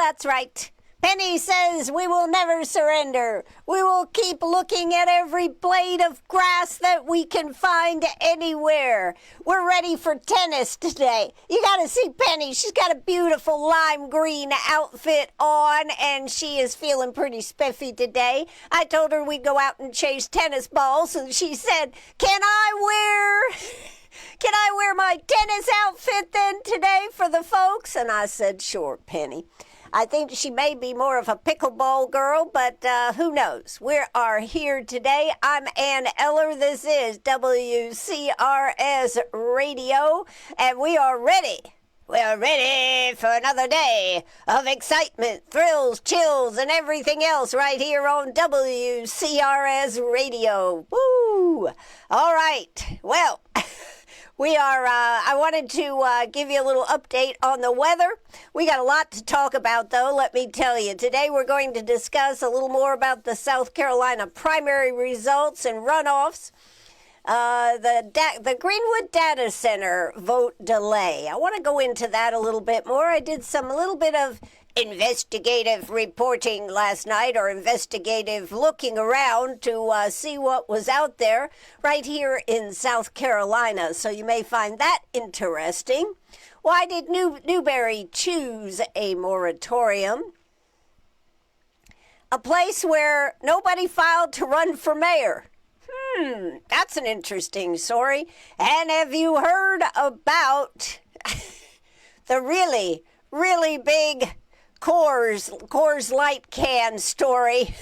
that's right. Penny says we will never surrender. We will keep looking at every blade of grass that we can find anywhere. We're ready for tennis today. You got to see Penny. She's got a beautiful lime green outfit on, and she is feeling pretty spiffy today. I told her we'd go out and chase tennis balls, and she said, Can I wear my tennis outfit then today for the folks? And I said, sure, Penny. I think she may be more of a pickleball girl, but who knows? We are here today. I'm Ann Eller. This is WCRS Radio, and we are ready. We are ready for another day of excitement, thrills, chills, and everything else right here on WCRS Radio. Woo! All right. Well, I wanted to give you a little update on the weather. We got a lot to talk about, though, let me tell you. Today we're going to discuss a little more about the South Carolina primary results and runoffs. The Greenwood Data Center vote delay. I want to go into that a little bit more. I did a little bit of investigative reporting last night, or investigative looking around to see what was out there right here in South Carolina. So you may find that interesting. Why did Newberry choose a moratorium? A place where nobody filed to run for mayor. That's an interesting story. And have you heard about the really, really big Coors Light can story,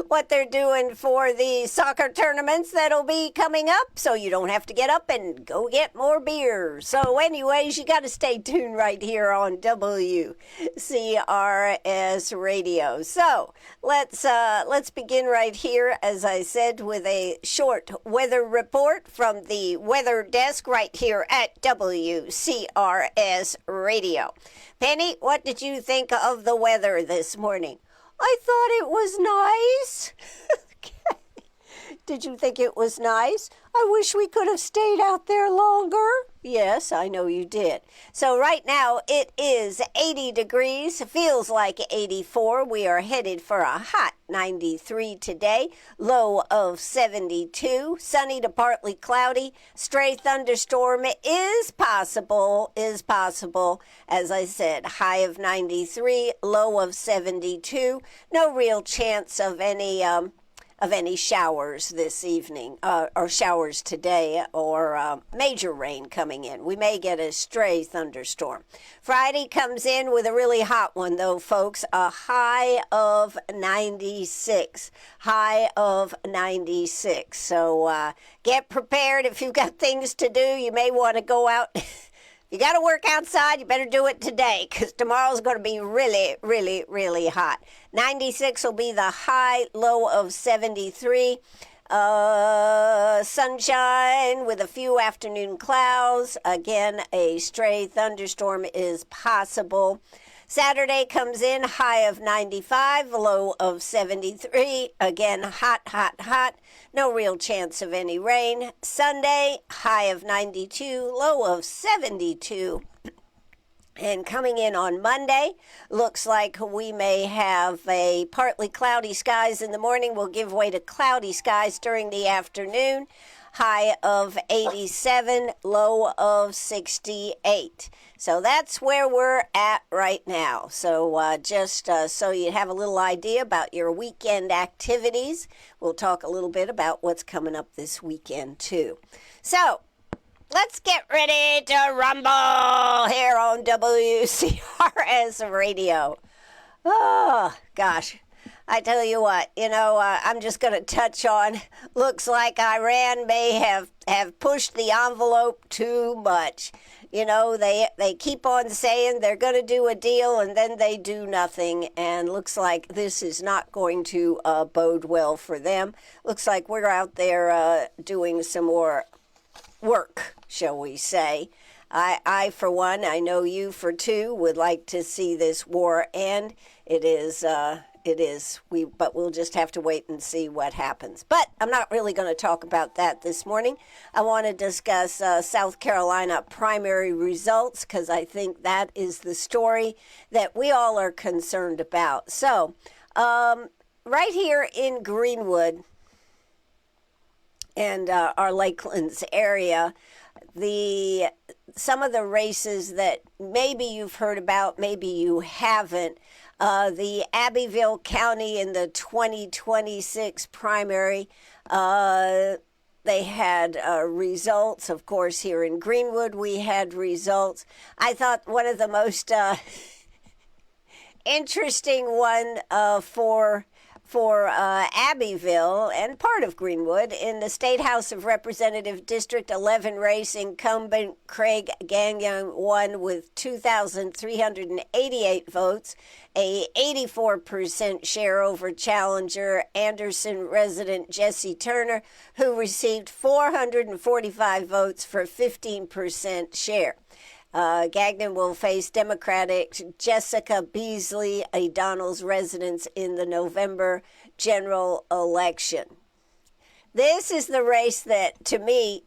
what they're doing for the soccer tournaments that'll be coming up, so you don't have to get up and go get more beer. So anyways, you got to stay tuned right here on WCRS Radio. So let's begin right here, as I said, with a short weather report from the weather desk right here at WCRS Radio. Penny, what did you think of the weather this morning? I thought it was nice. Okay. Did you think it was nice? I wish we could have stayed out there longer. Yes, I know you did. So right now it is 80 degrees, feels like 84. We are headed for a hot 93 today, low of 72, sunny to partly cloudy. Stray thunderstorm is possible. As I said, high of 93, low of 72. No real chance of any showers this evening, or showers today, or major rain coming in. We may get a stray thunderstorm. Friday comes in with a really hot one, though, folks. A high of 96. High of 96. So get prepared. If you've got things to do, you may want to go out. You got to work outside, you better do it today, because tomorrow's going to be really, really, really hot. 96 will be the high, low of 73. Sunshine with a few afternoon clouds. Again, a stray thunderstorm is possible. Saturday comes in, high of 95, low of 73. Again, hot, hot, hot. No real chance of any rain. Sunday, high of 92, low of 72. And coming in on Monday, looks like we may have a partly cloudy skies in the morning. Will give way to cloudy skies during the afternoon. High of 87, low of 68. So that's where we're at right now. So just so you have a little idea about your weekend activities, we'll talk a little bit about what's coming up this weekend too. So let's get ready to rumble here on WCRS Radio. Oh, gosh. I tell you what, I'm just going to touch on, looks like Iran may have pushed the envelope too much. They keep on saying they're going to do a deal, and then they do nothing, and looks like this is not going to bode well for them. Looks like we're out there doing some more work, shall we say. I, for one, I know you for two, would like to see this war end. It is it is. But we'll just have to wait and see what happens. But I'm not really going to talk about that this morning. I want to discuss South Carolina primary results because I think that is the story that we all are concerned about. So, right here in Greenwood and our Lakelands area, some of the races that maybe you've heard about, maybe you haven't. The Abbeville County in the 2026 primary, they had results. Of course, here in Greenwood, we had results. I thought one of the most interesting one for Abbeville and part of Greenwood in the State House of Representative District 11 race, incumbent Craig Gagnon won with 2,388 votes, a 84% share over challenger Anderson resident Jesse Turner, who received 445 votes for 15% share. Gagnon will face Democratic Jessica Beasley, a Donnells resident, in the November general election. This is the race that, to me,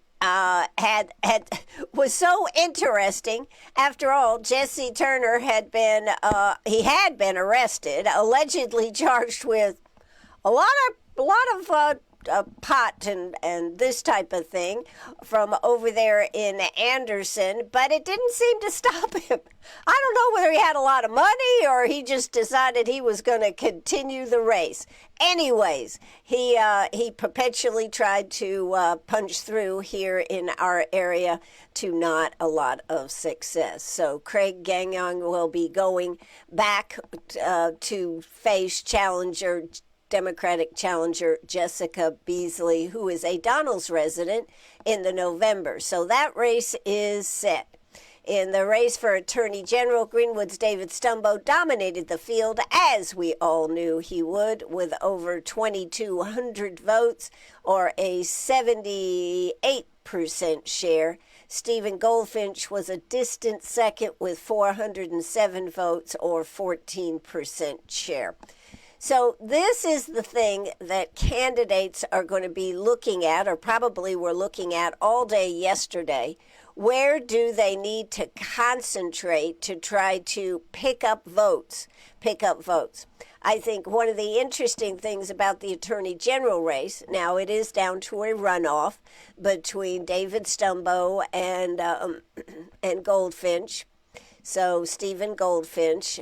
was so interesting. After all, Jesse Turner had been arrested, allegedly charged with a lot of pot and this type of thing from over there in Anderson, but it didn't seem to stop him. I don't know whether he had a lot of money or he just decided he was going to continue the race. Anyways, he perpetually tried to punch through here in our area to not a lot of success. So Craig Gagnon will be going back to face Democratic challenger Jessica Beasley, who is a Donnells resident, in the November. So that race is set. In the race for Attorney General, Greenwood's David Stumbo dominated the field, as we all knew he would, with over 2,200 votes, or a 78% share. Stephen Goldfinch was a distant second with 407 votes, or 14% share. So this is the thing that candidates are going to be looking at, or probably were looking at all day yesterday. Where do they need to concentrate to try to pick up votes? I think one of the interesting things about the Attorney General race, now it is down to a runoff between David Stumbo and Goldfinch. So Stephen Goldfinch.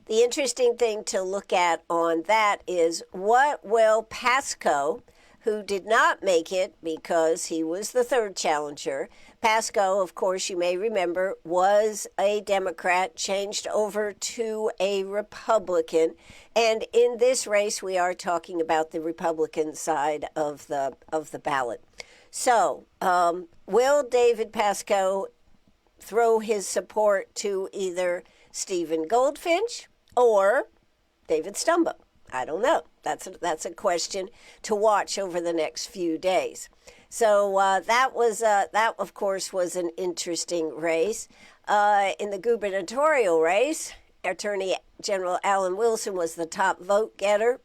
The interesting thing to look at on that is what will Pasco, who did not make it because he was the third challenger. Pasco, of course, you may remember, was a Democrat, changed over to a Republican. And in this race, we are talking about the Republican side of the ballot. So, will David Pasco throw his support to either Stephen Goldfinch or David Stumbo? I don't know. That's a question to watch over the next few days. So that of course was an interesting race. In the gubernatorial race, Attorney General Alan Wilson was the top vote getter.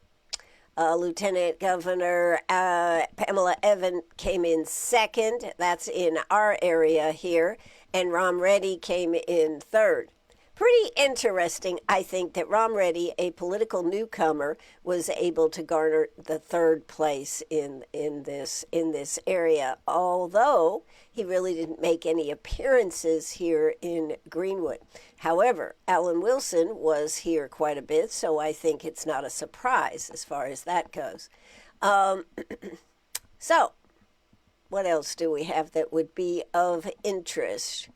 Lieutenant Governor Pamela Evan came in second. That's in our area here. And Rom Reddy came in third. Pretty interesting, I think, that Rom Reddy, a political newcomer, was able to garner the third place in this area, although he really didn't make any appearances here in Greenwood. However, Alan Wilson was here quite a bit, so I think it's not a surprise as far as that goes. So, what else do we have that would be of interest?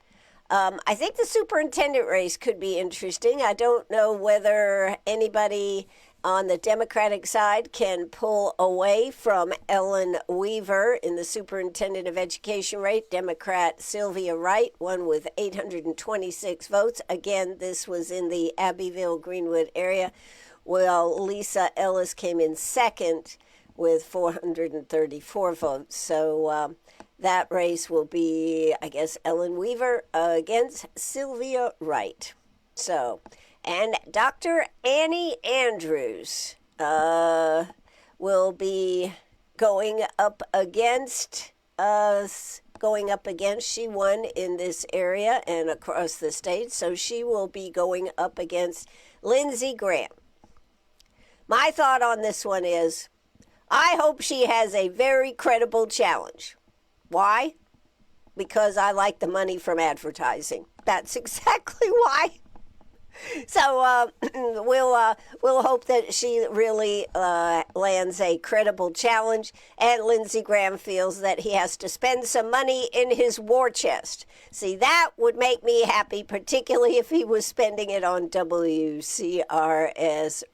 I think the superintendent race could be interesting. I don't know whether anybody on the Democratic side can pull away from Ellen Weaver in the superintendent of education race. Democrat Sylvia Wright won with 826 votes. Again, this was in the Abbeville, Greenwood area. Well, Lisa Ellis came in second with 434 votes. So that race will be, I guess, Ellen Weaver against Sylvia Wright. So, And Dr. Annie Andrews will be going up against us. She won in this area and across the state, so she will be going up against Lindsey Graham. My thought on this one is, I hope she has a very credible challenge. Why? Because I like the money from advertising. That's exactly why. So we'll hope that she really lands a credible challenge, and Lindsey Graham feels that he has to spend some money in his war chest. See, that would make me happy, particularly if he was spending it on WCRS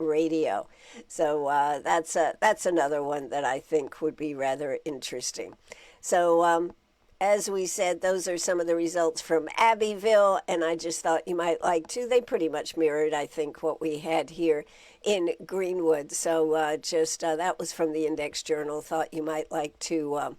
radio. So that's another one that I think would be rather interesting. So as we said, those are some of the results from Abbeville, and I just thought you might like to. They pretty much mirrored, I think, what we had here in Greenwood. So that was from the Index Journal. Thought you might like to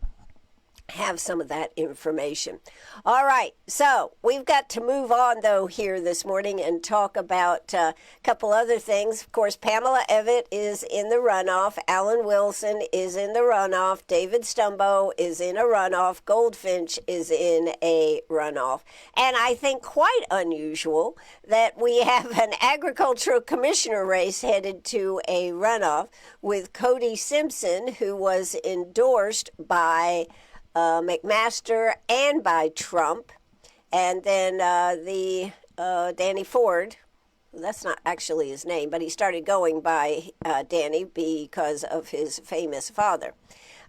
have some of that information. All right, so we've got to move on, though, here this morning and talk about a couple other things. Of course, Pamela Evitt is in the runoff. Alan Wilson is in the runoff. David Stumbo is in a runoff. Goldfinch is in a runoff. And I think quite unusual that we have an agricultural commissioner race headed to a runoff with Cody Simpson, who was endorsed by McMaster and by Trump, and then Danny Ford. That's not actually his name, but he started going by Danny because of his famous father.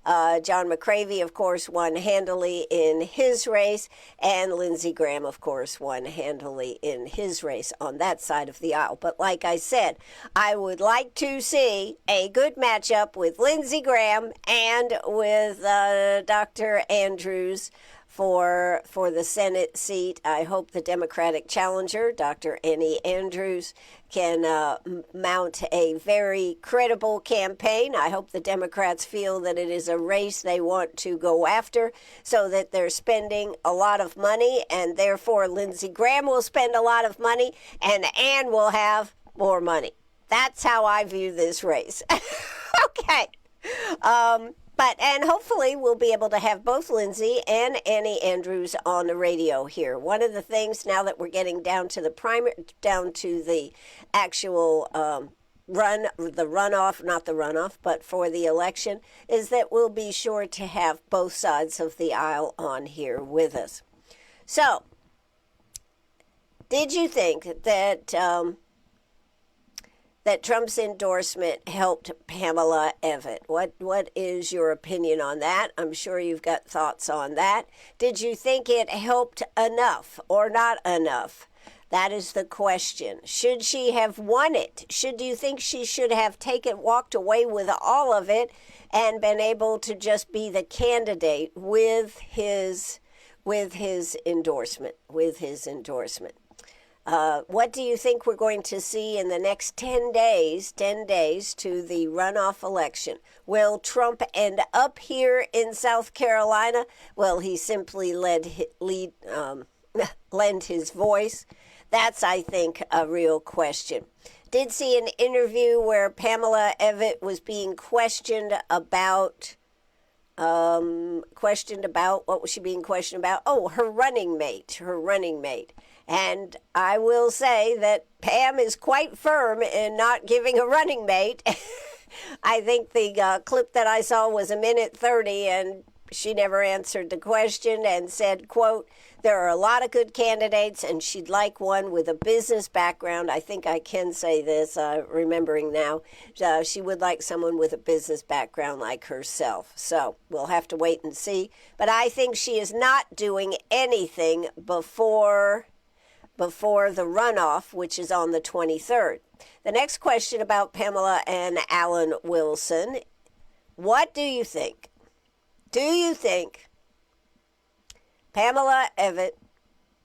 John McCravey, of course, won handily in his race, and Lindsey Graham, of course, won handily in his race on that side of the aisle. But like I said, I would like to see a good matchup with Lindsey Graham and with Dr. Andrews for the Senate seat. I hope the Democratic challenger, Dr. Annie Andrews, can mount a very credible campaign. I hope the Democrats feel that it is a race they want to go after so that they're spending a lot of money, and therefore Lindsey Graham will spend a lot of money and Ann will have more money. That's how I view this race. Okay. And hopefully we'll be able to have both Lindsey and Annie Andrews on the radio here. One of the things, now that we're getting down to the actual runoff, not the runoff, but for the election, is that we'll be sure to have both sides of the aisle on here with us. So, did you think that Trump's endorsement helped Pamela Evitt? What is your opinion on that? I'm sure you've got thoughts on that. Did you think it helped enough or not enough? That is the question. Should she have won it? Do you think she should have walked away with all of it and been able to just be the candidate with his endorsement? What do you think we're going to see in the next 10 days to the runoff election? Will Trump end up here in South Carolina? Will he simply lend his voice? That's, I think, a real question. Did see an interview where Pamela Evitt was being questioned about, what was she being questioned about? Oh, her running mate. And I will say that Pam is quite firm in not giving a running mate. I think the clip that I saw was 1:30, and she never answered the question and said, quote, there are a lot of good candidates, and she'd like one with a business background. I think I can say this, remembering now. She would like someone with a business background like herself. So we'll have to wait and see. But I think she is not doing anything before the runoff, which is on the 23rd. The next question about Pamela and Alan Wilson. What do you think? Do you think Pamela Evitt,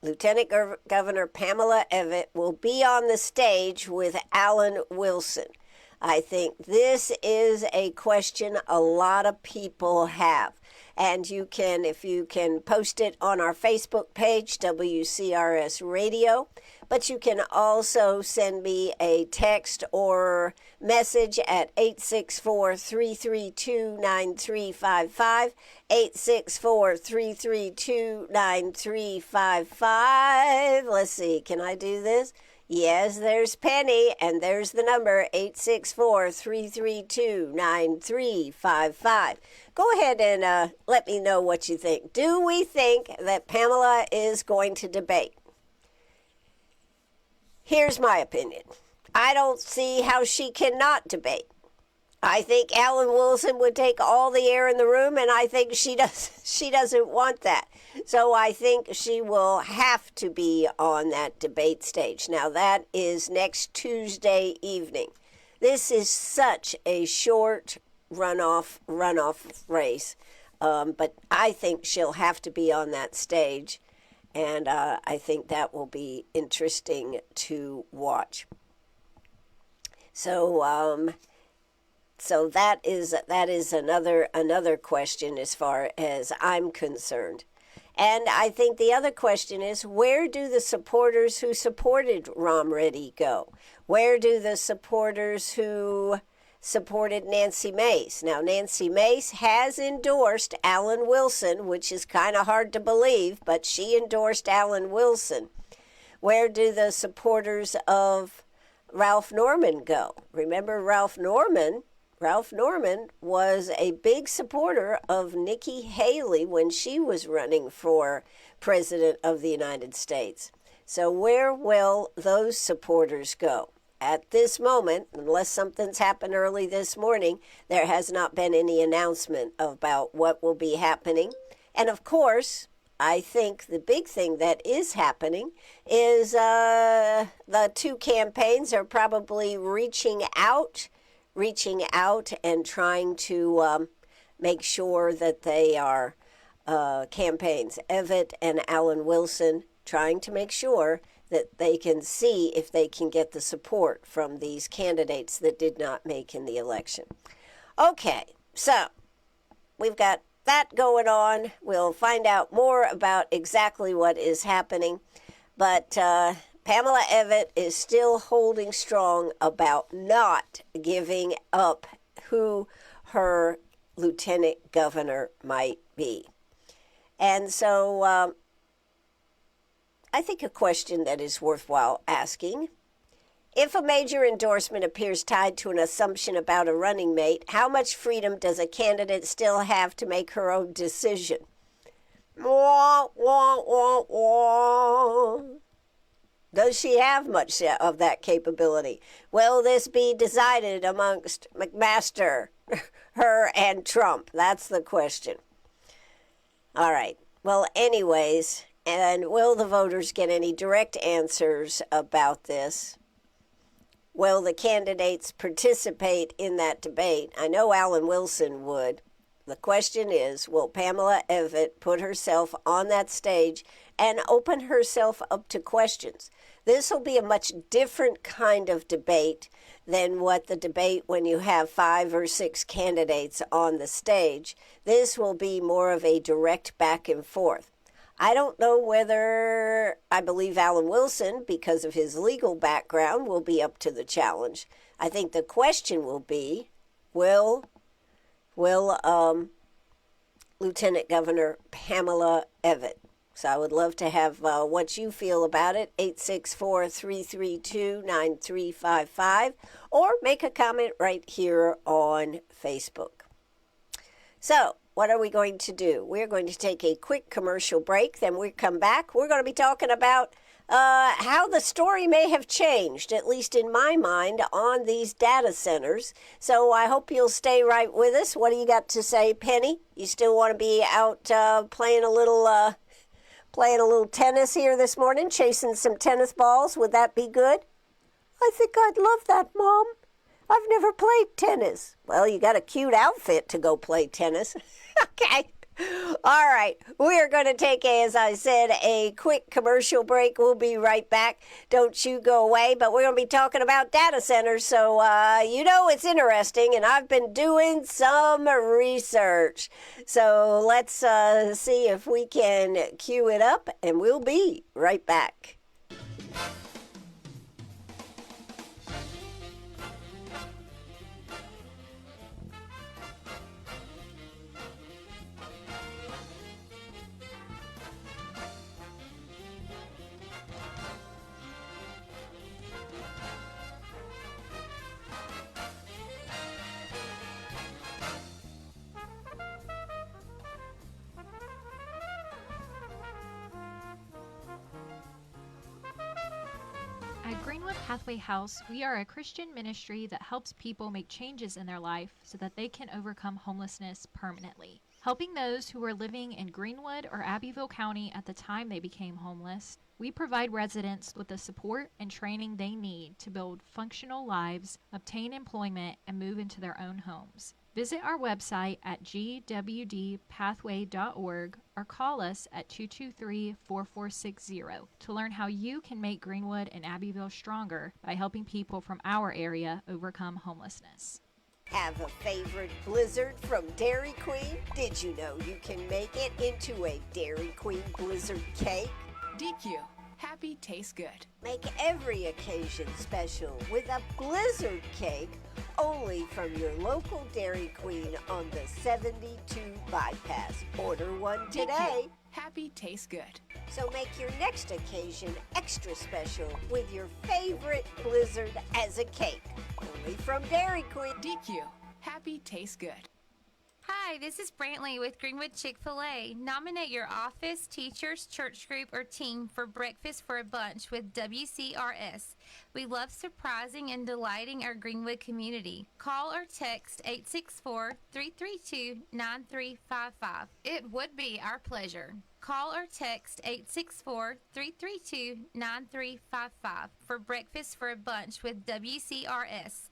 Lieutenant Governor Pamela Evitt, will be on the stage with Alan Wilson? I think this is a question a lot of people have. And you can, if you can post it on our Facebook page, WCRS Radio. But you can also send me a text or message at 864-332-9355, 864-332-9355. Let's see, can I do this? Yes, there's Penny, and there's the number, 864-332-9355. Go ahead and let me know what you think. Do we think that Pamela is going to debate? Here's my opinion. I don't see how she cannot debate. I think Alan Wilson would take all the air in the room, and I think she doesn't want that. So I think she will have to be on that debate stage. Now, that is next Tuesday evening. This is such a short runoff race, but I think she'll have to be on that stage. And I think that will be interesting to watch. So that is another question as far as I'm concerned. And I think the other question is, where do the supporters who supported Rom Reddy go? Where do the supporters who supported Nancy Mace? Now, Nancy Mace has endorsed Alan Wilson, which is kind of hard to believe, but she endorsed Alan Wilson. Where do the supporters of Ralph Norman go? Remember Ralph Norman? Ralph Norman was a big supporter of Nikki Haley when she was running for President of the United States. So where will those supporters go? At this moment, unless something's happened early this morning, there has not been any announcement about what will be happening. And of course, I think the big thing that is happening is the two campaigns are probably reaching out and trying to make sure that they are campaigns. Evatt and Alan Wilson trying to make sure that they can see if they can get the support from these candidates that did not make in the election. Okay, so we've got that going on. We'll find out more about exactly what is happening. But Pamela Evatt is still holding strong about not giving up who her lieutenant governor might be. And so I think a question that is worthwhile asking: if a major endorsement appears tied to an assumption about a running mate, how much freedom does a candidate still have to make her own decision? Wah, wah, wah, wah. Does she have much of that capability? Will this be decided amongst McMaster, her, and Trump? That's the question. All right. Well, anyways, and will the voters get any direct answers about this? Will the candidates participate in that debate? I know Alan Wilson would. The question is, will Pamela Evatt put herself on that stage and open herself up to questions? This will be a much different kind of debate than what the debate when you have 5 or 6 candidates on the stage. This will be more of a direct back and forth. I don't know whether I believe Alan Wilson, because of his legal background, will be up to the challenge. I think the question will be, will Lieutenant Governor Pamela Evatt? So I would love to have what you feel about it, 864-332-9355, or make a comment right here on Facebook. So what are we going to do? We're going to take a quick commercial break. Then we come back. We're going to be talking about how the story may have changed, at least in my mind, on these data centers. So I hope you'll stay right with us. What do you got to say, Penny? You still want to be out playing a little tennis here this morning, chasing some tennis balls? Would that be good? I think I'd love that, Mom. I've never played tennis. Well, you got a cute outfit to go play tennis. Okay. All right, we are going to take, as I said, a quick commercial break. We'll be right back. Don't you go away, but we're going to be talking about data centers, so it's interesting, and I've been doing some research. So let's see if we can cue it up, and we'll be right back. At Greenwood Pathway House, we are a Christian ministry that helps people make changes in their life so that they can overcome homelessness permanently. Helping those who are living in Greenwood or Abbeville County at the time they became homeless, we provide residents with the support and training they need to build functional lives, obtain employment, and move into their own homes. Visit our website at gwdpathway.org or call us at 223-4460 to learn how you can make Greenwood and Abbeville stronger by helping people from our area overcome homelessness. Have a favorite blizzard from Dairy Queen? Did you know you can make it into a Dairy Queen blizzard cake? DQ. Happy tastes good. Make every occasion special with a blizzard cake only from your local Dairy Queen on the 72 bypass. Order one today. DQ. Happy tastes good. So make your next occasion extra special with your favorite blizzard as a cake. Only from Dairy Queen. DQ. Happy tastes good. Hi, this is Brantley with Greenwood Chick-fil-A. Nominate your office, teachers, church group, or team for Breakfast for a Bunch with WCRS. We love surprising and delighting our Greenwood community. Call or text 864-332-9355. It would be our pleasure. Call or text 864-332-9355 for Breakfast for a Bunch with WCRS.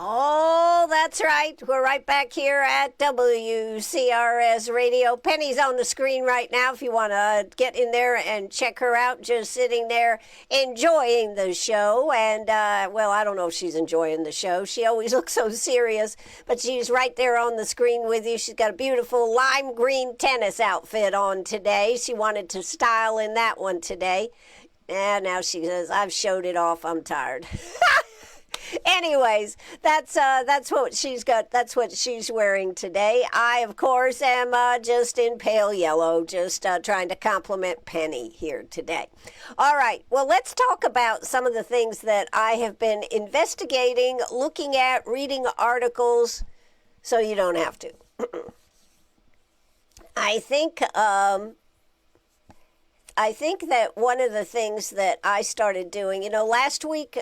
Oh, that's right. We're right back here at WCRS Radio. Penny's on the screen right now if you want to get in there and check her out, just sitting there enjoying the show. And, I don't know if she's enjoying the show. She always looks so serious, but she's right there on the screen with you. She's got a beautiful lime green tennis outfit on today. She wanted to style in that one today. And now she says, I've showed it off. I'm tired. Anyways, that's what she's got. That's what she's wearing today. I, of course, am just in pale yellow, just trying to compliment Penny here today. All right. Well, let's talk about some of the things that I have been investigating, looking at, reading articles, so you don't have to. I think that one of the things that I started doing, last week,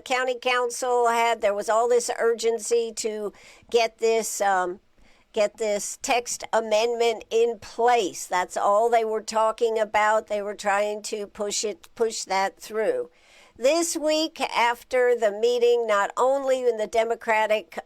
county council there was all this urgency to get this text amendment in place. That's all they were talking about. They were trying to push that through. This week, after the meeting, not only in the Democratic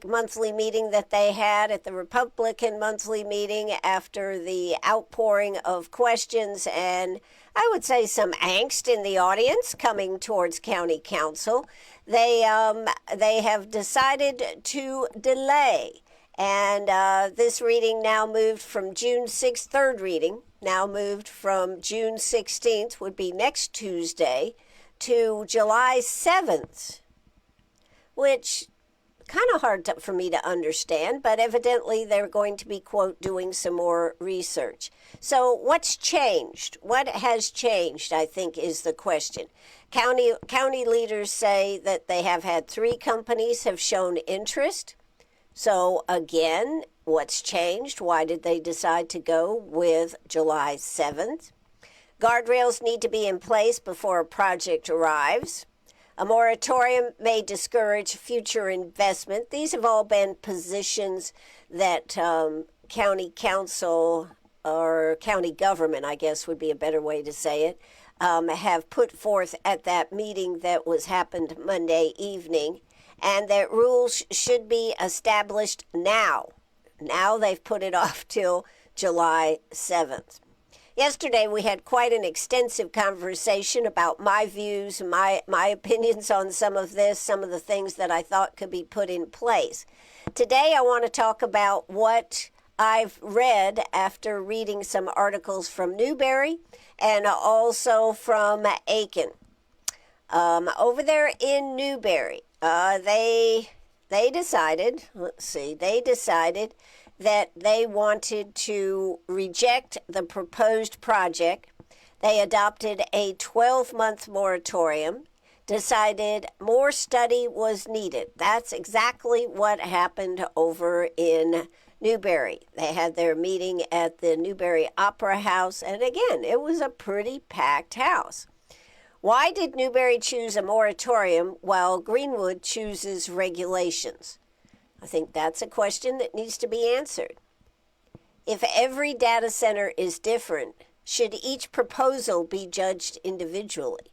monthly meeting that they had at the Republican monthly meeting, after the outpouring of questions and I would say some angst in the audience coming towards county council, they have decided to delay. And this reading now moved from June 6th, third reading, now moved from June 16th, would be next Tuesday, to July 7th, which kind of hard for me to understand, but evidently they're going to be, quote, doing some more research. So what's changed? What has changed, I think, is the question. County leaders say that they have had 3 companies have shown interest. So again, what's changed? Why did they decide to go with July 7th? Guardrails need to be in place before a project arrives. A moratorium may discourage future investment. These have all been positions that county council or county government, I guess would be a better way to say it, have put forth at that meeting that was happened Monday evening, and that rules should be established now. Now they've put it off till July 7th. Yesterday we had quite an extensive conversation about my views, my opinions on some of this, some of the things that I thought could be put in place. Today I want to talk about what I've read after reading some articles from Newberry and also from Aiken. Over there in Newberry, they decided that they wanted to reject the proposed project. They adopted a 12-month moratorium, decided more study was needed. That's exactly what happened over in Newberry. They had their meeting at the Newberry Opera House, and again, it was a pretty packed house. Why did Newberry choose a moratorium while Greenwood chooses regulations? I think that's a question that needs to be answered. If every data center is different, should each proposal be judged individually?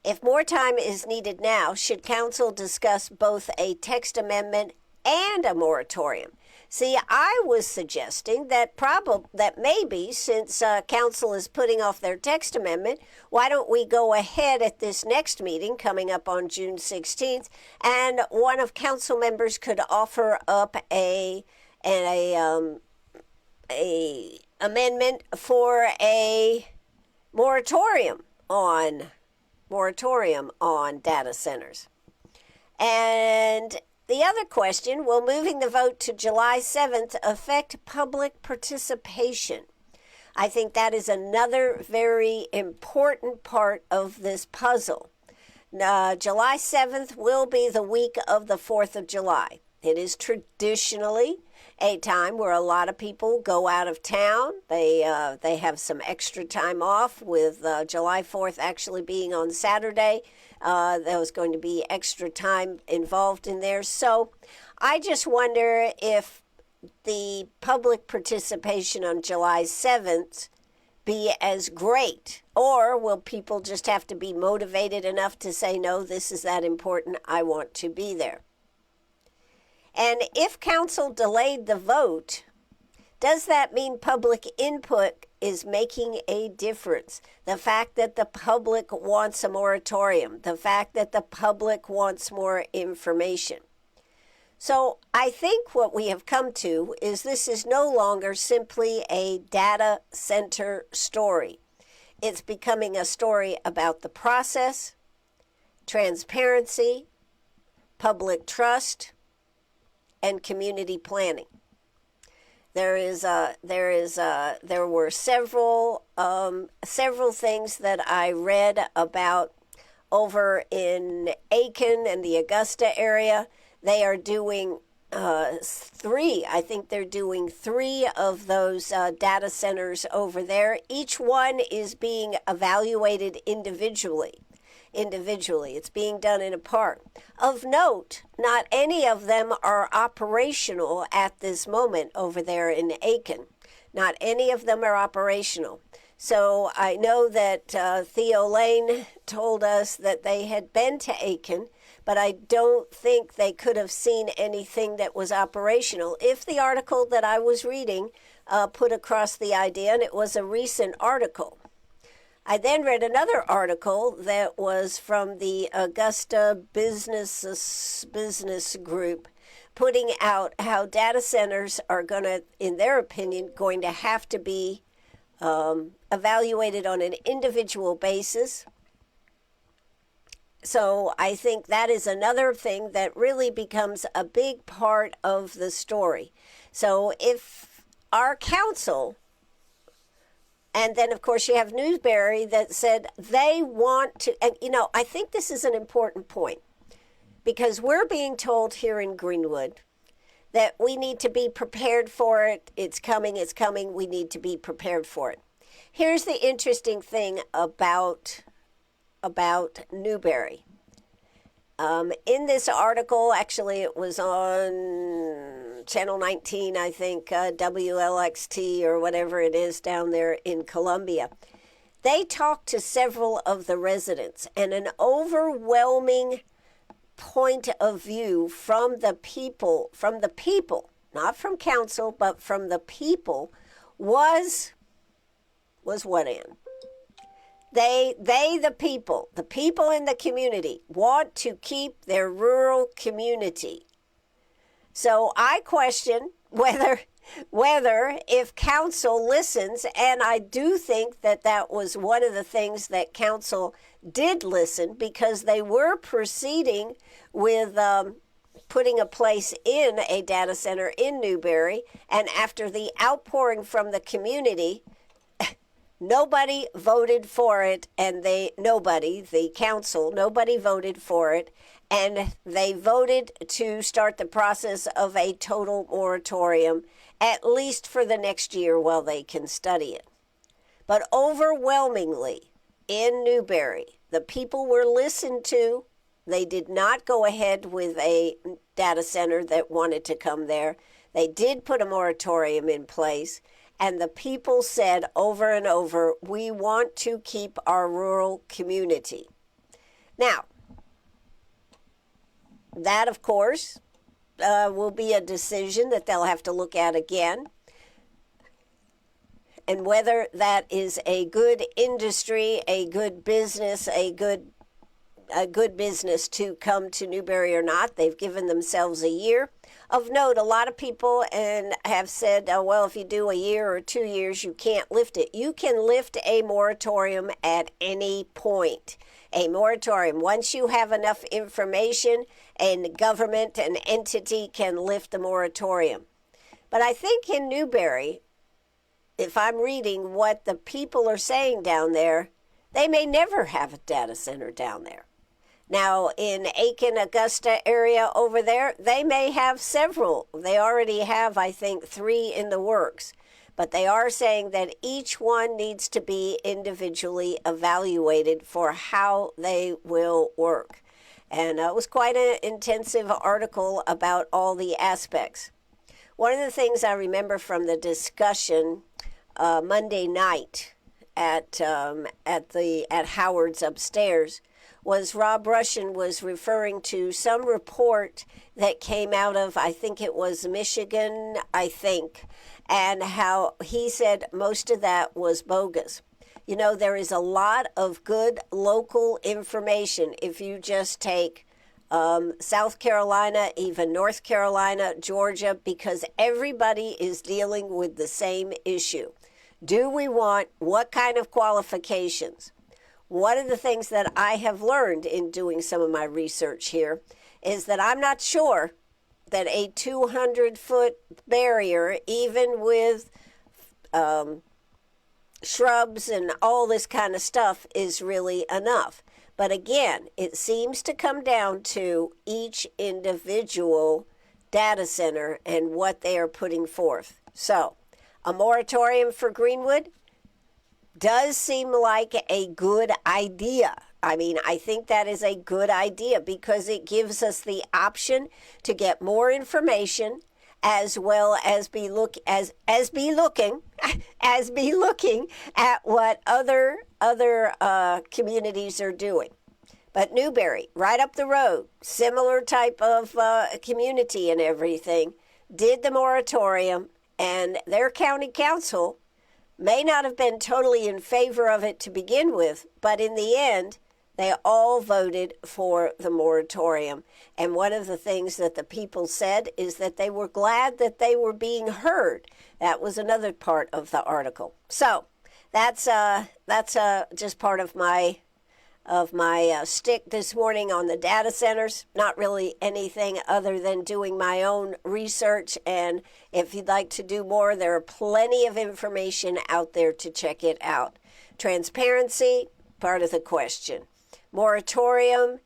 If more time is needed now, should council discuss both a text amendment and a moratorium? See, I was suggesting that maybe since council is putting off their text amendment, why don't we go ahead at this next meeting coming up on June 16th, and one of council members could offer up a amendment for a moratorium on data centers. And the other question, will moving the vote to July 7th affect public participation? I think that is another very important part of this puzzle. July 7th will be the week of the 4th of July. It is traditionally a time where a lot of people go out of town. They have some extra time off, with July 4th actually being on Saturday. There was going to be extra time involved in there. So I just wonder if the public participation on July 7th be as great, or will people just have to be motivated enough to say, no, this is that important, I want to be there? And if council delayed the vote, does that mean public input is making a difference? The fact that the public wants a moratorium, the fact that the public wants more information. So I think what we have come to is this is no longer simply a data center story. It's becoming a story about the process, transparency, public trust, and community planning. There were several things that I read about over in Aiken and the Augusta area. They are doing three of those data centers over there. Each one is being evaluated individually. It's being done in a part. Of note, not any of them are operational at this moment over there in Aiken. Not any of them are operational. So I know that Theo Lane told us that they had been to Aiken, but I don't think they could have seen anything that was operational. If the article that I was reading put across the idea, and it was a recent article. I then read another article that was from the Augusta Business Group, putting out how data centers are going to, in their opinion, going to have to be evaluated on an individual basis. So I think that is another thing that really becomes a big part of the story. So if our council, and then, of course, you have Newberry that said they want to, and, I think this is an important point, because we're being told here in Greenwood that we need to be prepared for it. It's coming, we need to be prepared for it. Here's the interesting thing about Newberry. In this article, actually it was on Channel 19, I think, WLXT or whatever it is down there in Columbia. They talked to several of the residents, and an overwhelming point of view from the people, not from council, but from the people, was what, Ann? The people in the community want to keep their rural community. So I question whether if council listens, and I do think that was one of the things that council did listen, because they were proceeding with putting a place in a data center in Newberry, and after the outpouring from the community, nobody voted for it, and the council, nobody voted for it, and they voted to start the process of a total moratorium, at least for the next year while they can study it. But overwhelmingly, in Newberry, the people were listened to. They did not go ahead with a data center that wanted to come there. They did put a moratorium in place, and the people said over and over, we want to keep our rural community. Now, that, of course, will be a decision that they'll have to look at again. And whether that is a good industry, a good business, a good business to come to Newberry or not, they've given themselves a year. Of note, a lot of people have said, well, if you do a year or 2 years, you can't lift it. You can lift a moratorium at any point. A moratorium, once you have enough information, and government, an entity can lift the moratorium. But I think in Newberry, if I'm reading what the people are saying down there, they may never have a data center down there. Now, in Aiken, Augusta area over there, they may have several. They already have, I think, 3 in the works. But they are saying that each one needs to be individually evaluated for how they will work. And it was quite an intensive article about all the aspects. One of the things I remember from the discussion Monday night at Howard's upstairs was Rob Russian was referring to some report that came out of, I think it was Michigan, and how he said most of that was bogus. You know, there is a lot of good local information if you just take South Carolina, even North Carolina, Georgia, because everybody is dealing with the same issue. Do we want what kind of qualifications? One of the things that I have learned in doing some of my research here is that I'm not sure that a 200-foot barrier, even with shrubs and all this kind of stuff, is really enough. But again, it seems to come down to each individual data center and what they are putting forth. So, a moratorium for Greenwood does seem like a good idea. I mean, I think that is a good idea because it gives us the option to get more information, as well as be looking at what other communities are doing. But Newberry, right up the road, similar type of community and everything, did the moratorium, and their county council may not have been totally in favor of it to begin with, but in the end, they all voted for the moratorium. And one of the things that the people said is that they were glad that they were being heard. That was another part of the article. So that's just part of my stick this morning on the data centers. Not really anything other than doing my own research. And if you'd like to do more, there are plenty of information out there to check it out. Transparency, part of the question. Moratorium,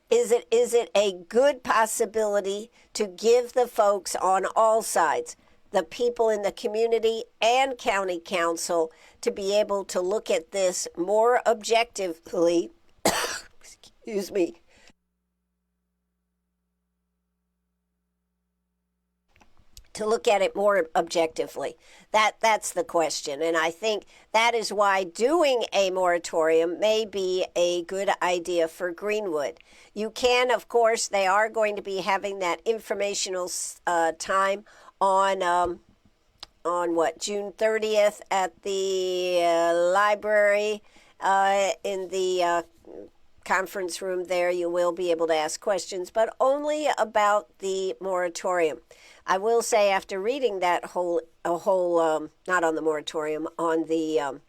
is it a good possibility to give the folks on all sides, the people in the community and county council, to be able to look at this more objectively, excuse me, to look at it more objectively. That's the question. And I think that is why doing a moratorium may be a good idea for Greenwood. You can, of course, they are going to be having that informational time on what, June 30th at the library in the conference room there. You will be able to ask questions, but only about the moratorium. I will say, after reading that not on the moratorium, on the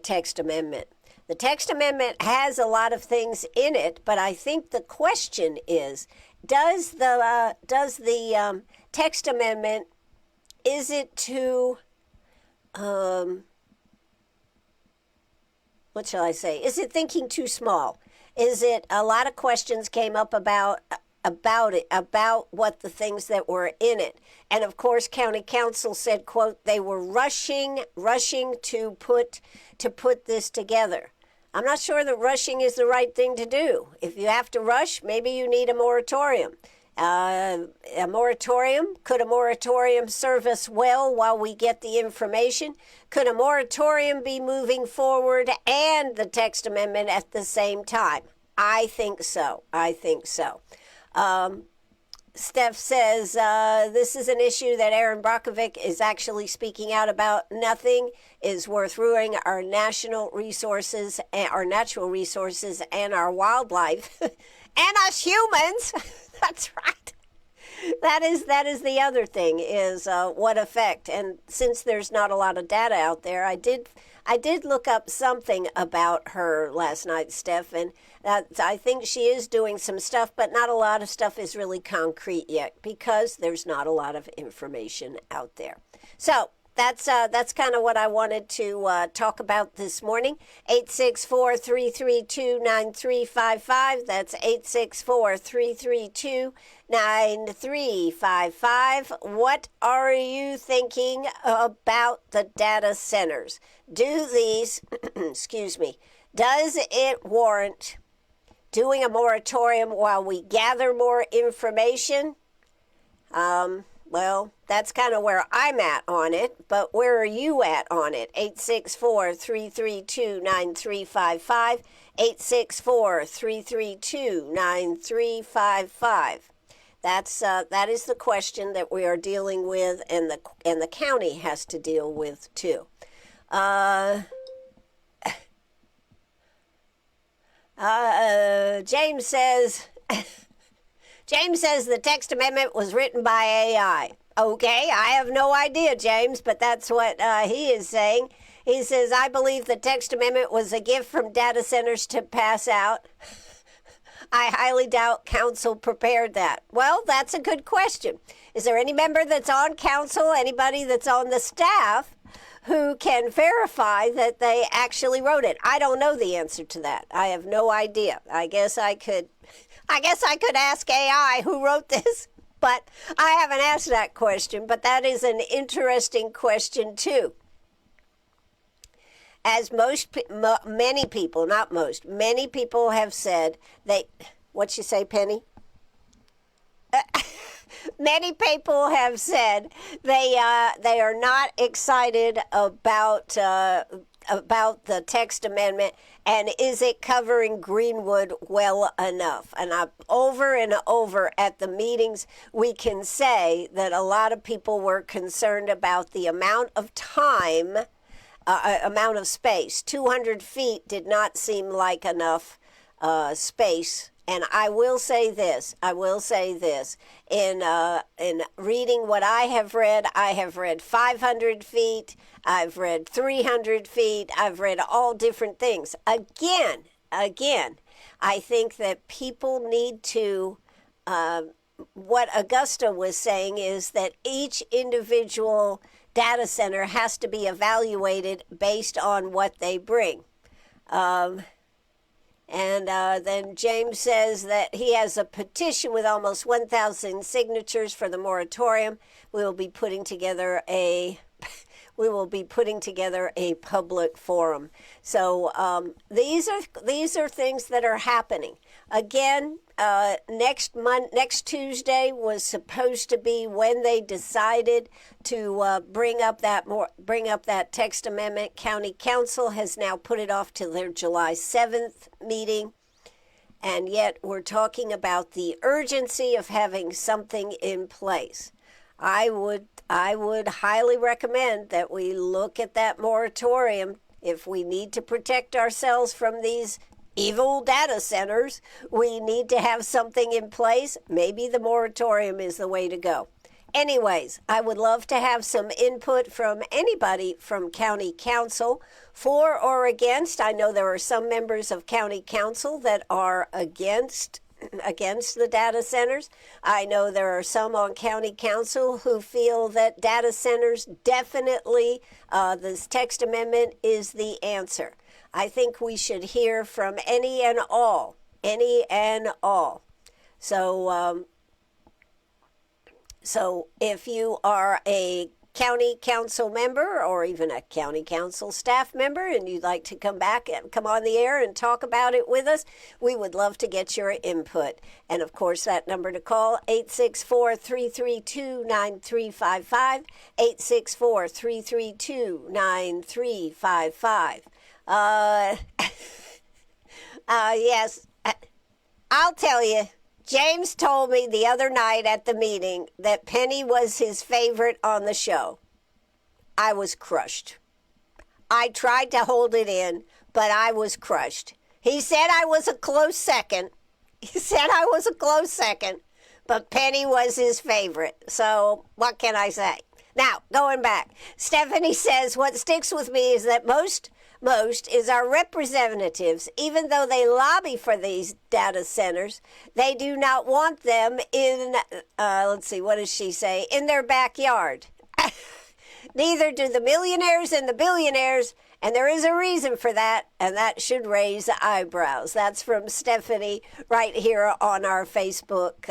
text amendment. The text amendment has a lot of things in it, but I think the question is, does the text amendment, is it too, what shall I say? Is it thinking too small? Is it, a lot of questions came up about what the things that were in it. And of course, county council said, quote, they were rushing to put this together. I'm not sure that rushing is the right thing to do. If you have to rush, maybe you need a moratorium. Could a moratorium serve us well while we get the information? Could a moratorium be moving forward and the text amendment at the same time? I think so. Steph says, this is an issue that Aaron Brockovic is actually speaking out about. Nothing is worth ruining our national resources, our natural resources, and our wildlife, and us humans. That's right. That is the other thing, is what effect. And since there's not a lot of data out there, I did look up something about her last night, Steph, and I think she is doing some stuff, but not a lot of stuff is really concrete yet because there's not a lot of information out there. So that's kind of what I wanted to talk about this morning. 864-332-9355. That's 864-332-9355. What are you thinking about the data centers? Do these, excuse me, does it warrant doing a moratorium while we gather more information? Well, that's kind of where I'm at on it, but where are you at on it? 864-332-9355, 864-332-9355. That is the question that we are dealing with, and the county has to deal with too. James says the text amendment was written by AI. Okay, I have no idea, James, but that's what he is saying. He says, I believe the text amendment was a gift from data centers to pass out. I highly doubt council prepared that. Well, that's a good question. Is there any member that's on council, anybody that's on the staff, who can verify that they actually wrote it? I don't know the answer to that. I have no idea. I guess I could ask AI who wrote this, but I haven't asked that question. But that is an interesting question too. As many people have said, what you say, Penny? Many people have said they are not excited about the text amendment, and is it covering Greenwood well enough? And over and over at the meetings, we can say that a lot of people were concerned about the amount of time, amount of space. 200 feet did not seem like enough space. And I will say this, in reading what I have read 500 feet, I've read 300 feet, I've read all different things. Again, I think that people need to, what Augusta was saying is that each individual data center has to be evaluated based on what they bring. And then James says that he has a petition with almost 1,000 signatures for the moratorium. We will be putting together we will be putting together a public forum. So these are things that are happening. Again, next Tuesday was supposed to be when they decided to bring up that text amendment. County Council has now put it off to their July 7th meeting. And yet we're talking about the urgency of having something in place. I would highly recommend that we look at that moratorium. If we need to protect ourselves from these evil data centers, we need to have something in place. Maybe the moratorium is the way to go. Anyways, I would love to have some input from anybody from County Council, for or against. I know there are some members of County Council that are against the data centers. I know there are some on County Council who feel that data centers definitely, this text amendment is the answer. I think we should hear from any and all. So if you are a county council member or even a county council staff member and you'd like to come back and come on the air and talk about it with us, we would love to get your input. And of course, that number to call, 864-332-9355, 864-332-9355. Yes, I'll tell you. James told me the other night at the meeting that Penny was his favorite on the show. I was crushed. I tried to hold it in, but I was crushed. He said I was a close second. But Penny was his favorite. So what can I say? Now, going back, Stephanie says what sticks with me is that most is our representatives, even though they lobby for these data centers, they do not want them in, let's see, what does she say, in their backyard. Neither do the millionaires and the billionaires, and there is a reason for that, and that should raise eyebrows. That's from Stephanie right here on our Facebook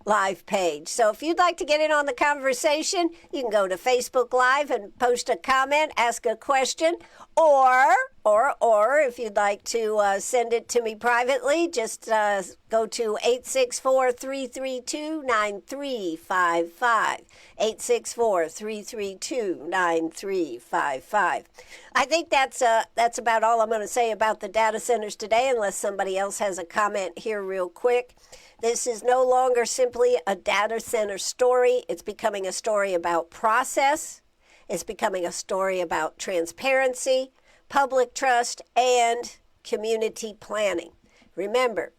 Live page. So if you'd like to get in on the conversation, you can go to Facebook Live and post a comment, ask a question, or if you'd like to send it to me privately, just go to 864-332-9355. 864-332-9355. I think that's about all I'm going to say about the data centers today, unless somebody else has a comment here real quick. This is no longer simply a data center story. It's becoming a story about process. It's becoming a story about transparency, public trust, and community planning. Remember,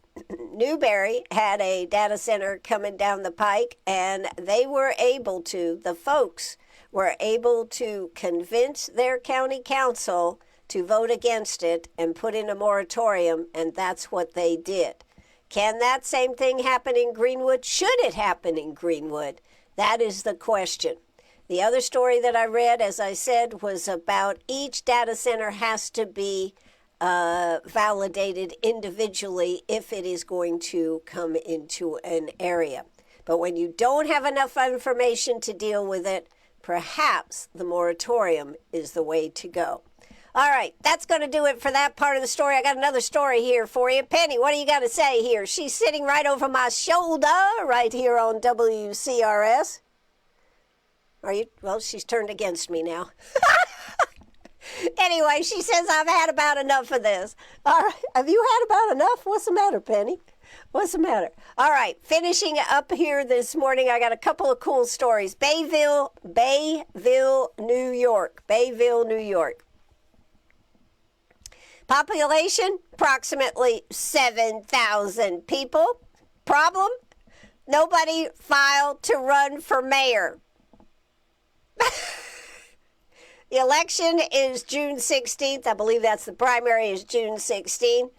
Newberry had a data center coming down the pike, and the folks were able to convince their county council to vote against it and put in a moratorium, and that's what they did. Can that same thing happen in Greenwood? Should it happen in Greenwood? That is the question. The other story that I read, as I said, was about each data center has to be validated individually if it is going to come into an area. But when you don't have enough information to deal with it, perhaps the moratorium is the way to go. All right, that's going to do it for that part of the story. I got another story here for you. Penny, what do you got to say here? She's sitting right over my shoulder right here on WCRS. Are you? Well, she's turned against me now. Anyway, she says, I've had about enough of this. All right. Have you had about enough? What's the matter, Penny? What's the matter? All right. Finishing up here this morning, I got a couple of cool stories. Bayville, New York. Bayville, New York. Population, approximately 7,000 people. Problem? Nobody filed to run for mayor. The election is June 16th. I believe that's the primary is June 16th.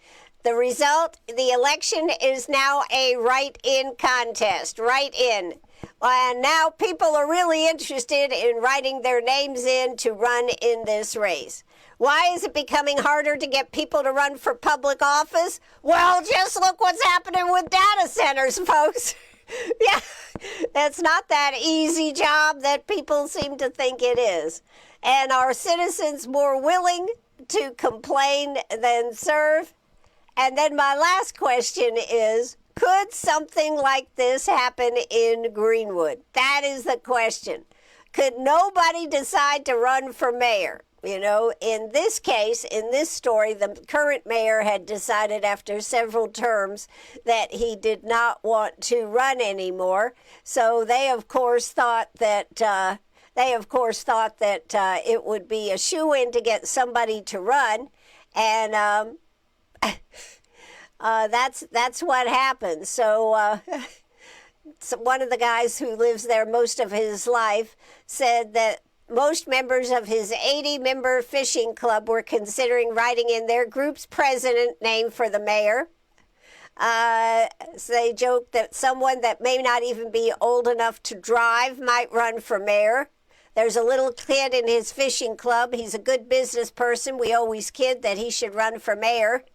The result, the election is now a write-in contest. Write-in. And now people are really interested in writing their names in to run in this race. Why is it becoming harder to get people to run for public office? Well, just look what's happening with data centers, folks. Yeah, it's not that easy job that people seem to think it is. And are citizens more willing to complain than serve? And then my last question is, could something like this happen in Greenwood? That is the question. Could nobody decide to run for mayor? You know, in this case, in this story, the current mayor had decided after several terms that he did not want to run anymore. So they, of course, thought that it would be a shoo-in to get somebody to run, and that's what happened. So, so one of the guys who lives there most of his life said that most members of his 80-member fishing club were considering writing in their group's president name for the mayor. So they joked that someone that may not even be old enough to drive might run for mayor. There's a little kid in his fishing club. He's a good business person. We always kid that he should run for mayor.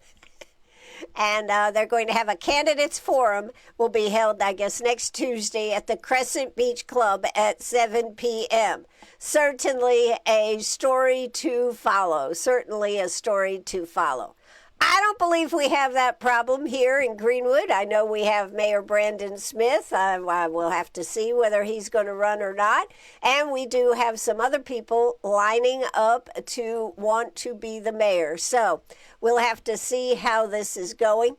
And they're going to have a candidates forum, will be held, I guess, next Tuesday at the Crescent Beach Club at 7 p.m. Certainly a story to follow. Certainly a story to follow. I don't believe we have that problem here in Greenwood. I know we have Mayor Brandon Smith. We'll have to see whether he's going to run or not. And we do have some other people lining up to want to be the mayor. So we'll have to see how this is going.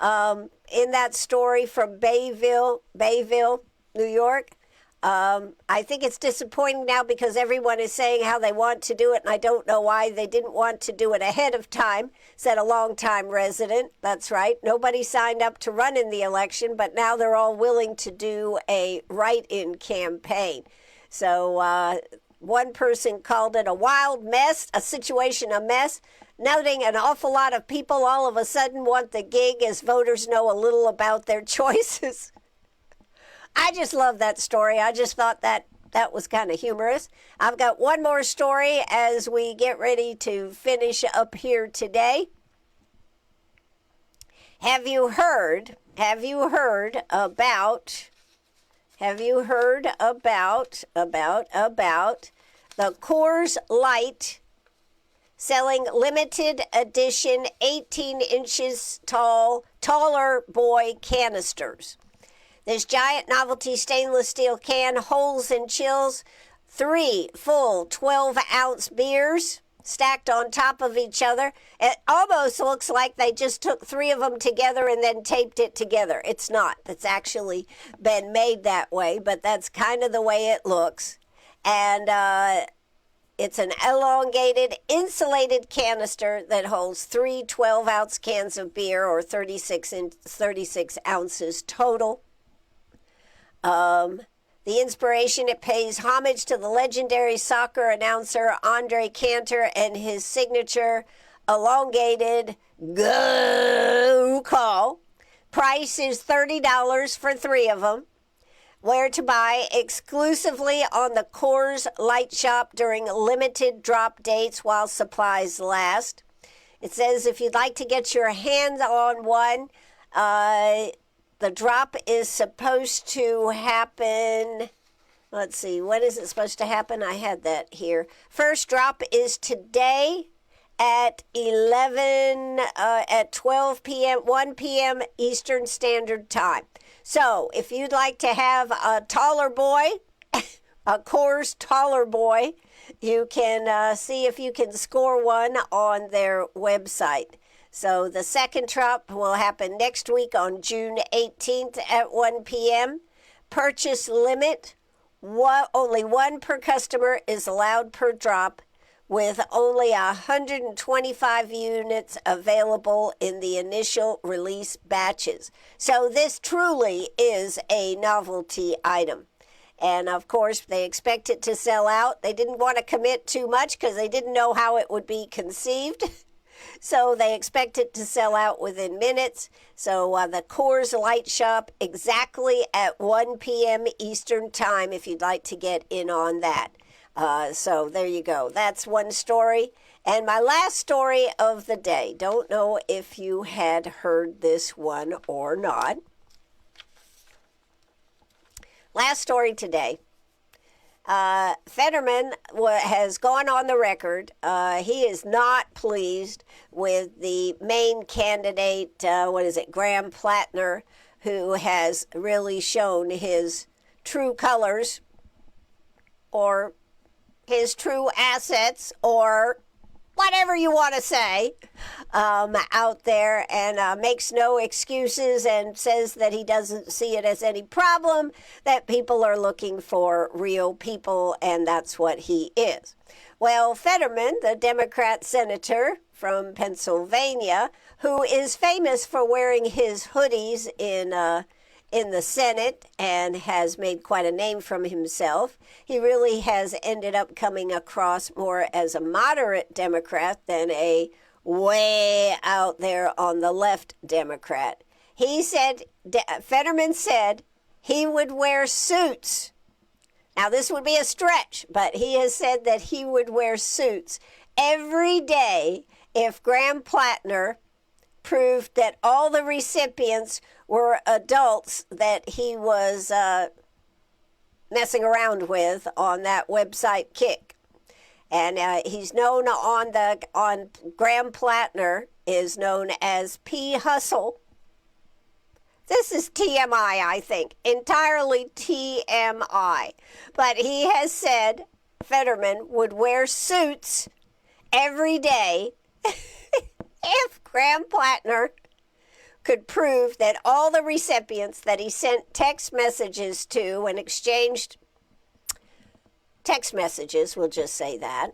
In that story from Bayville, New York, I think it's disappointing now because everyone is saying how they want to do it, and I don't know why they didn't want to do it ahead of time, said a longtime resident. That's right. Nobody signed up to run in the election, but now they're all willing to do a write-in campaign. So one person called it a wild mess, a situation a mess, noting an awful lot of people all of a sudden want the gig as voters know a little about their choices. I just love that story. I just thought that was kind of humorous. I've got one more story as we get ready to finish up here today. Have you heard about the Coors Light selling limited edition 18 inches taller boy canisters? This giant novelty stainless steel can holds and chills 3 full 12-ounce beers stacked on top of each other. It almost looks like they just took 3 of them together and then taped it together. It's not. It's actually been made that way, but that's kind of the way it looks. And it's an elongated, insulated canister that holds 3 12-ounce cans of beer, or 36 ounces total. The inspiration, it pays homage to the legendary soccer announcer Andre Cantor and his signature elongated go call. Price is $30 for 3 of them. Where to buy exclusively on the Coors Light Shop during limited drop dates while supplies last. It says if you'd like to get your hands on one, the drop is supposed to happen, let's see, when is it supposed to happen? I had that here. First drop is today at 12 p.m., 1 p.m. Eastern Standard Time. So if you'd like to have a taller boy, a Coors taller boy, you can see if you can score one on their website. So the second drop will happen next week on June 18th at 1 p.m. Purchase limit, only 1 per customer is allowed per drop, with only 125 units available in the initial release batches. So this truly is a novelty item. And of course, they expect it to sell out. They didn't want to commit too much because they didn't know how it would be conceived. So they expect it to sell out within minutes. So the Coors Light Shop exactly at 1 p.m. Eastern Time if you'd like to get in on that. So there you go. That's one story. And my last story of the day. Don't know if you had heard this one or not. Last story today. Fetterman has gone on the record. He is not pleased with the main candidate, Graham Plattner, who has really shown his true colors or his true assets or whatever you want to say out there, and makes no excuses and says that he doesn't see it as any problem, that people are looking for real people, and that's what he is. Well, Fetterman, the Democrat senator from Pennsylvania, who is famous for wearing his hoodies in the Senate and has made quite a name from himself. He really has ended up coming across more as a moderate Democrat than a way out there on the left Democrat. Fetterman said he would wear suits. Now, this would be a stretch, but he has said that he would wear suits every day if Graham Plattner proved that all the recipients were adults that he was messing around with on that website Kick. And he's known on Graham Plattner is known as P. Hustle. This is TMI, I think, entirely TMI. But he has said Fetterman would wear suits every day if Graham Plattner could prove that all the recipients that he sent text messages to and exchanged text messages, we'll just say that,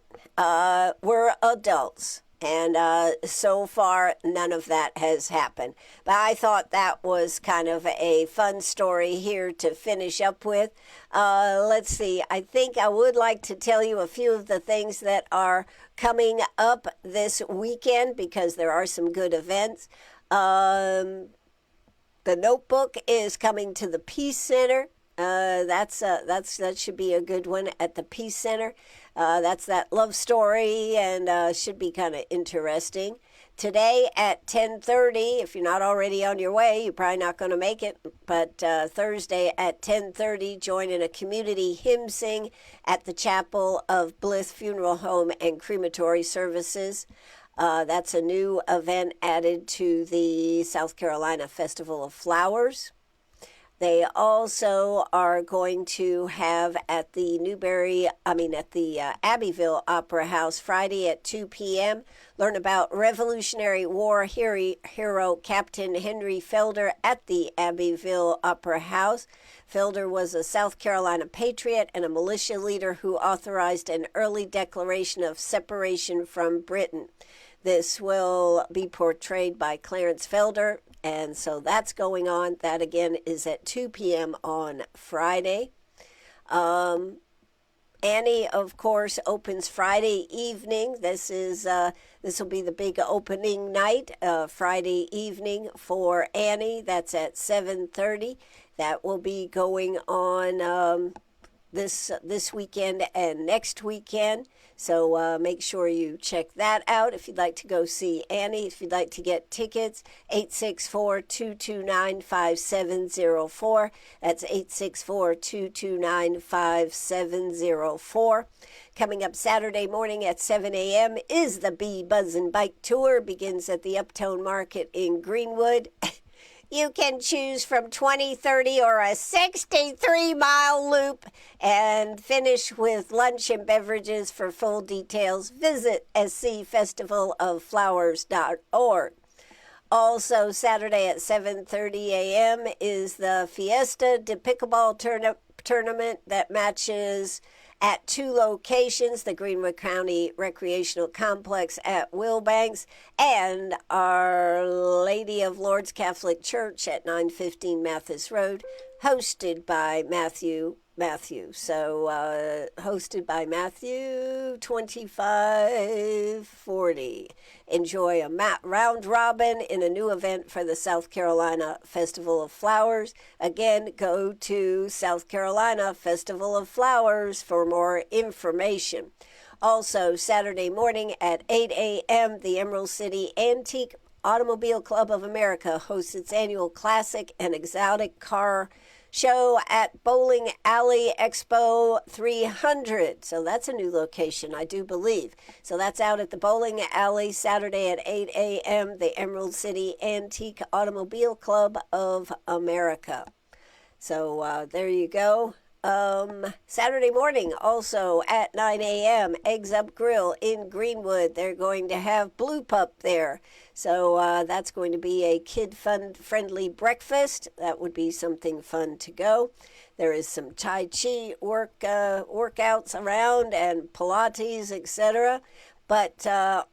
were adults. And so far, none of that has happened. But I thought that was kind of a fun story here to finish up with. Let's see. I think I would like to tell you a few of the things that are coming up this weekend because there are some good events. The Notebook is coming to the Peace Center. That should be a good one at the Peace Center. That's that love story and should be kind of interesting. Today at 10:30, if you're not already on your way, you're probably not going to make it, but Thursday at 10:30, join in a community hymn sing at the Chapel of Bliss Funeral Home and Crematory Services. That's a new event added to the South Carolina Festival of Flowers. They also are going to have at the Abbeville Opera House Friday at 2 p.m. Learn about Revolutionary War hero Captain Henry Felder at the Abbeville Opera House. Felder was a South Carolina patriot and a militia leader who authorized an early declaration of separation from Britain. This will be portrayed by Clarence Felder, and so that's going on. That, again, is at 2 p.m. on Friday. Annie, of course, opens Friday evening. This will be the big opening night, Friday evening for Annie. That's at 7:30. That will be going on this weekend and next weekend. So make sure you check that out if you'd like to go see Annie. If you'd like to get tickets, 864-229-5704. That's 864-229-5704. Coming up Saturday morning at 7 a.m. is the Bee Buzzin' Bike Tour. Begins at the Uptown Market in Greenwood. You can choose from 20, 30, or a 63-mile loop and finish with lunch and beverages. For full details, visit scfestivalofflowers.org. Also, Saturday at 7:30 a.m. is the Fiesta de Pickleball tournament that matches at two locations, the Greenwood County Recreational Complex at Wilbanks and Our Lady of Lourdes Catholic Church at 915 Mathis Road, hosted by Matthew. So hosted by Matthew, 2540. Enjoy a round robin in a new event for the South Carolina Festival of Flowers. Again, go to South Carolina Festival of Flowers for more information. Also, Saturday morning at 8 a.m., the Emerald City Antique Automobile Club of America hosts its annual classic and exotic car show at Bowling Alley Expo 300. So that's a new location, I do believe. So that's out at the Bowling Alley Saturday at 8 a.m., the Emerald City Antique Automobile Club of America. So there you go. Saturday morning also at 9 a.m. Eggs Up Grill in Greenwood. They're going to have Blue Pup there. So that's going to be a kid-friendly breakfast. That would be something fun to go. There is some Tai Chi workouts around and Pilates, etc. But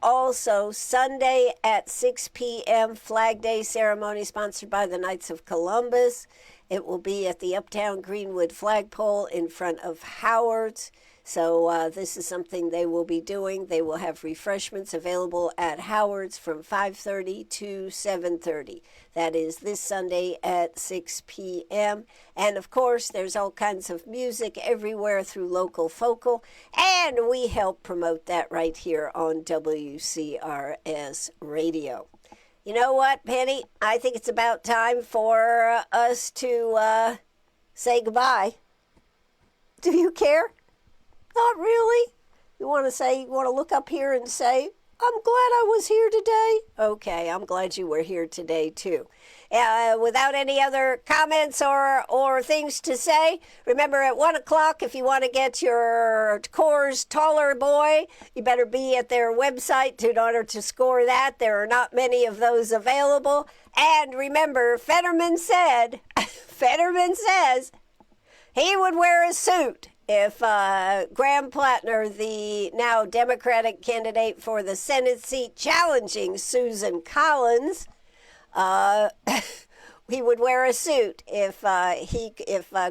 also Sunday at 6 p.m. Flag Day ceremony sponsored by the Knights of Columbus. It will be at the Uptown Greenwood flagpole in front of Howard's. So this is something they will be doing. They will have refreshments available at Howard's from 5:30 to 7:30. That is this Sunday at 6 p.m. And, of course, there's all kinds of music everywhere through Local Focal. And we help promote that right here on WCRS Radio. You know what, Penny? I think it's about time for us to say goodbye. Do you care? Not really. You want to look up here and say, I'm glad I was here today? Okay, I'm glad you were here today, too. Without any other comments or things to say, remember at 1 o'clock, if you want to get your Coors Taller Boy, you better be at their website in order to score that. There are not many of those available. And remember, Fetterman says he would wear a suit if Graham Plattner, the now Democratic candidate for the Senate seat challenging Susan Collins, he would wear a suit if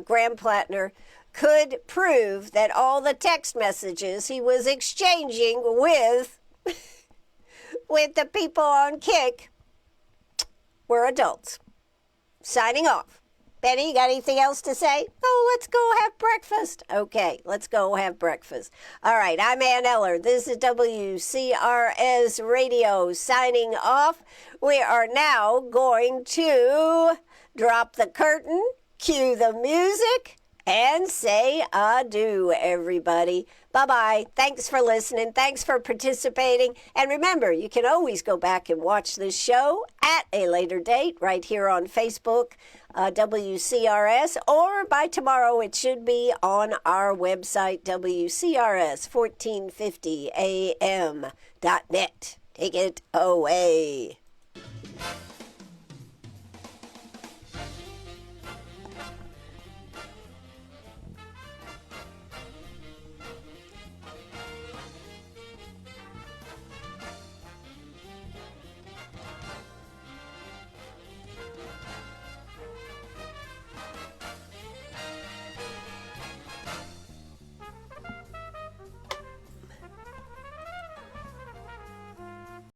Graham Plattner could prove that all the text messages he was exchanging with the people on Kick were adults. Signing off. Benny, you got anything else to say? Oh, let's go have breakfast. Okay, let's go have breakfast. All right, I'm Ann Eller. This is WCRS Radio signing off. We are now going to drop the curtain, cue the music, and say adieu, everybody. Bye-bye. Thanks for listening. Thanks for participating. And remember, you can always go back and watch this show at a later date right here on Facebook, WCRS, or by tomorrow it should be on our website, WCRS1450am.net. Take it away.